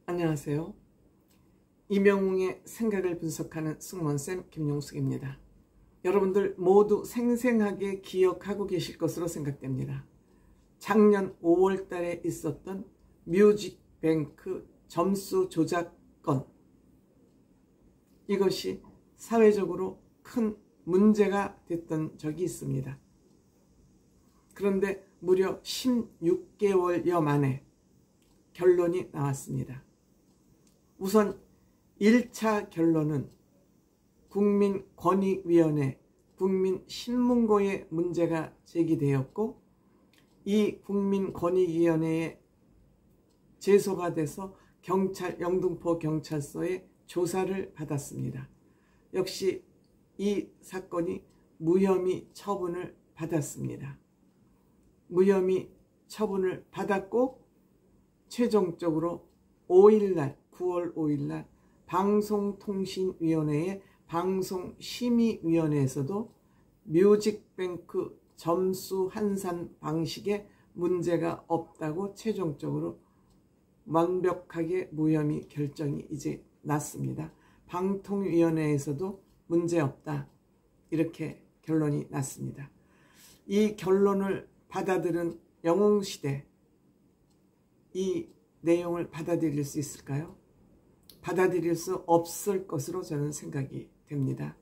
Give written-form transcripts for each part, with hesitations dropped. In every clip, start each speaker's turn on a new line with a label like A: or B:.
A: 안녕하세요. 이명웅의 생각을 분석하는 승무원쌤 김용숙입니다. 여러분들 모두 생생하게 기억하고 계실 것으로 생각됩니다. 작년 5월 달에 있었던 뮤직뱅크 점수 조작 건, 이것이 사회적으로 큰 문제가 됐던 적이 있습니다. 그런데 무려 16개월여 만에 결론이 나왔습니다. 우선 1차 결론은 국민권익위원회, 국민신문고에 문제가 제기되었고, 이 국민권익위원회에 제소가 돼서 영등포 경찰서에 조사를 받았습니다. 역시 이 사건이 무혐의 처분을 받았습니다. 무혐의 처분을 받았고, 최종적으로 9월 5일날 방송통신위원회의 방송심의위원회에서도 뮤직뱅크 점수 환산 방식에 문제가 없다고 최종적으로 완벽하게 무혐의 결정이 이제 났습니다. 방통위원회에서도 문제없다, 이렇게 결론이 났습니다. 이 결론을 받아들인 영웅시대, 이 내용을 받아들일 수 있을까요? 받아들일 수 없을 것으로 저는 생각이 됩니다.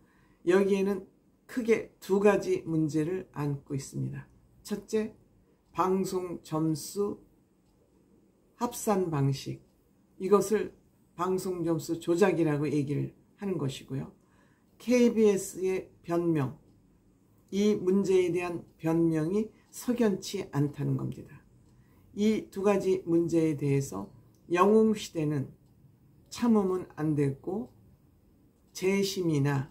A: 여기에는 크게 두 가지 문제를 안고 있습니다. 첫째, 방송 점수 합산 방식, 이것을 방송 점수 조작이라고 얘기를 하는 것이고요. KBS의 변명, 이 문제에 대한 변명이 석연치 않다는 겁니다. 이 두 가지 문제에 대해서 영웅시대는 참으면 안 됐고, 재심이나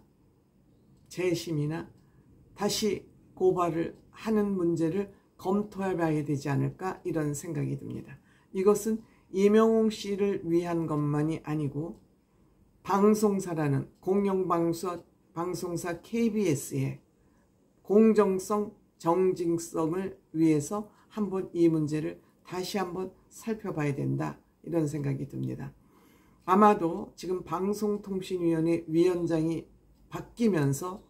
A: 다시 고발을 하는 문제를 검토해봐야 되지 않을까, 이런 생각이 듭니다. 이것은 이명웅 씨를 위한 것만이 아니고 방송사라는 공영방송사 KBS의 공정성, 정직성을 위해서 한번 이 문제를 다시 한번 살펴봐야 된다, 이런 생각이 듭니다. 아마도 지금 방송통신위원회 위원장이 바뀌면서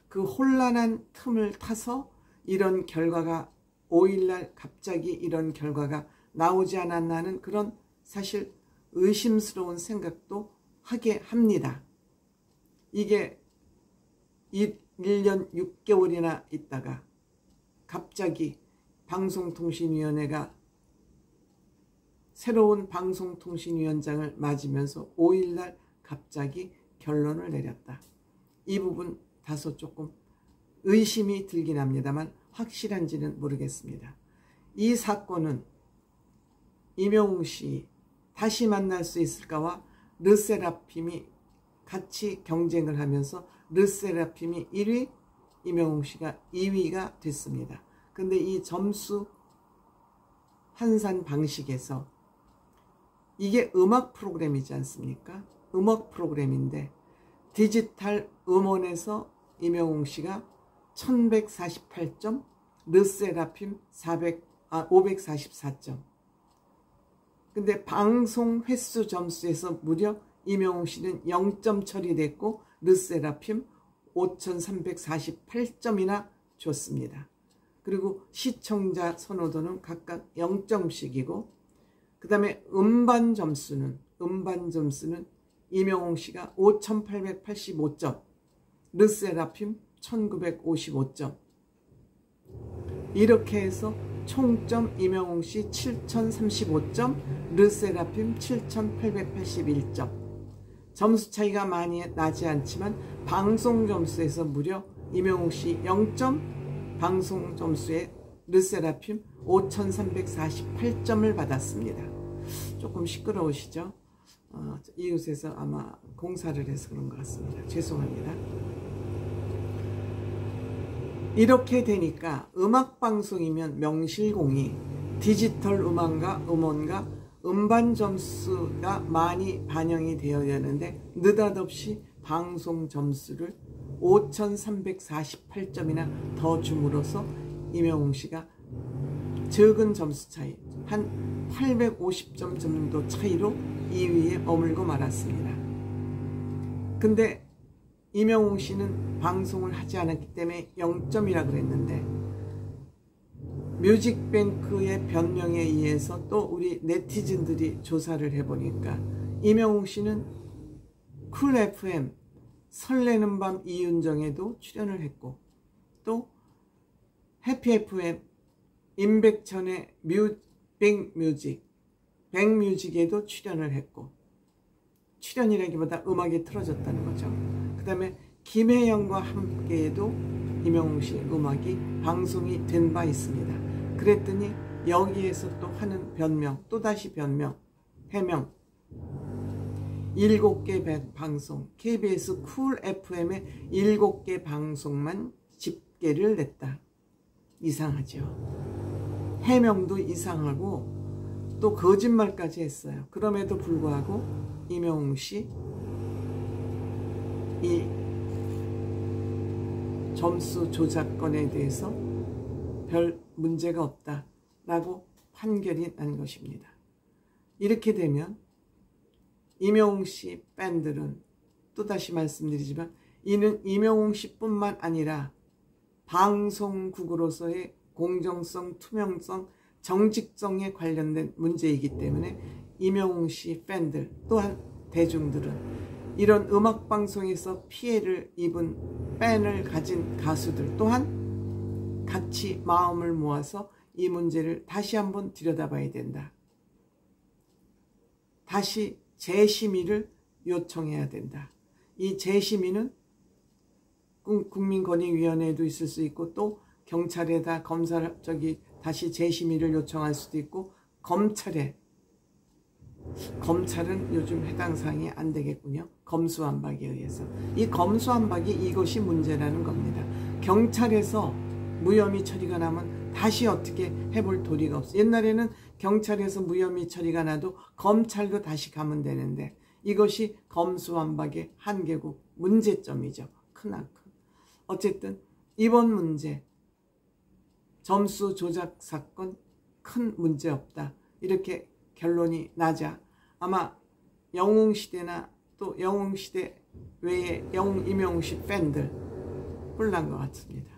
A: 그 혼란한 틈을 타서 이런 결과가 5일날 갑자기 이런 결과가 나오지 않았나 하는 그런 사실 의심스러운 생각도 하게 합니다. 이게 1년 6개월이나 있다가 갑자기 방송통신위원회가 새로운 방송통신위원장을 맞으면서 5일날 갑자기 결론을 내렸다. 이 부분 다소 조금 의심이 들긴 합니다만 확실한지는 모르겠습니다. 이 사건은 이명웅 씨 다시 만날 수 있을까와 르세라핌이 같이 경쟁을 하면서 르세라핌이 1위, 이명웅 씨가 2위가 됐습니다. 근데 이 점수 환산 방식에서 이게 음악 프로그램이지 않습니까? 음악 프로그램인데 디지털 음원에서 이명웅 씨가 1148점, 르세라핌 544점. 근데 방송 횟수 점수에서 무려 이명웅 씨는 0점 처리됐고 르세라핌 5348점이나 줬습니다. 그리고 시청자 선호도는 각각 0점씩이고, 그 다음에 음반 점수는 이명웅 씨가 5885점, 르세라핌 1955점. 이렇게 해서 총점 이명웅 씨 7035점, 르세라핌 7881점. 점수 차이가 많이 나지 않지만 방송 점수에서 무려 이명웅 씨 0점, 방송 점수에 르세라핌 5348점을 받았습니다. 조금 시끄러우시죠? 이웃에서 아마 공사를 해서 그런 것 같습니다. 죄송합니다. 이렇게 되니까 음악방송이면 명실공히 디지털 음원과 음반 점수가 많이 반영이 되어야 하는데 느닷없이 방송 점수를 5348점이나 더 줌으로써 이명웅 씨가 적은 점수 차이, 한 850점 정도 차이로 2위에 머물고 말았습니다. 근데 임영웅 씨는 방송을 하지 않았기 때문에 0점이라 그랬는데 뮤직뱅크의 변명에 의해서 또 우리 네티즌들이 조사를 해보니까 임영웅 씨는 쿨 FM 설레는 밤 이윤정에도 출연을 했고 또 해피 FM 임백천의 백뮤직에도 출연을 했고, 출연이라기보다 음악이 틀어졌다는 거죠. 그 다음에 김혜영과 함께해도 임영웅 씨 음악이 방송이 된 바 있습니다. 그랬더니 여기에서 또 하는 변명, 또다시 변명, 해명, 7개 방송, KBS 쿨 FM의 7개 방송만 집계를 냈다. 이상하죠. 해명도 이상하고 또 거짓말까지 했어요. 그럼에도 불구하고 임영웅 씨 이 점수 조작건에 대해서 별 문제가 없다라고 판결이 난 것입니다. 이렇게 되면 임영웅 씨 팬들은 또다시 말씀드리지만 이는 임영웅 씨뿐만 아니라 방송국으로서의 공정성, 투명성, 정직성에 관련된 문제이기 때문에 임영웅 씨 팬들 또한 대중들은 이런 음악방송에서 피해를 입은 팬을 가진 가수들 또한 같이 마음을 모아서 이 문제를 다시 한번 들여다봐야 된다. 다시 재심의를 요청해야 된다. 이 재심의는 국민권익위원회에도 있을 수 있고 또 경찰에다 다시 재심의를 요청할 수도 있고 검찰은 요즘 해당 사항이 안 되겠군요. 검수완박에 의해서. 이 검수완박이 이것이 문제라는 겁니다. 경찰에서 무혐의 처리가 나면 다시 어떻게 해볼 도리가 없어. 옛날에는 경찰에서 무혐의 처리가 나도 검찰로 다시 가면 되는데 이것이 검수완박의 한계고 문제점이죠. 크나큰. 어쨌든 이번 문제 점수 조작 사건 큰 문제 없다. 이렇게 결론이 나자 아마 영웅시대나 또 영웅시대 외에 임영웅씨 팬들 뿔난 것 같습니다.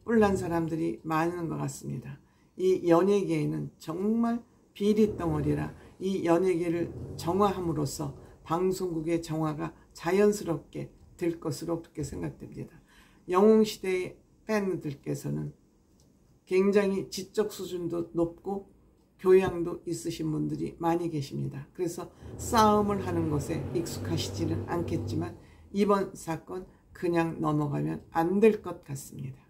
A: 뿔난 사람들이 많은 것 같습니다. 이 연예계에는 정말 비리덩어리라 이 연예계를 정화함으로써 방송국의 정화가 자연스럽게 될 것으로 그렇게 생각됩니다. 영웅시대의 팬들께서는 굉장히 지적 수준도 높고 교양도 있으신 분들이 많이 계십니다. 그래서 싸움을 하는 것에 익숙하시지는 않겠지만 이번 사건 그냥 넘어가면 안 될 것 같습니다.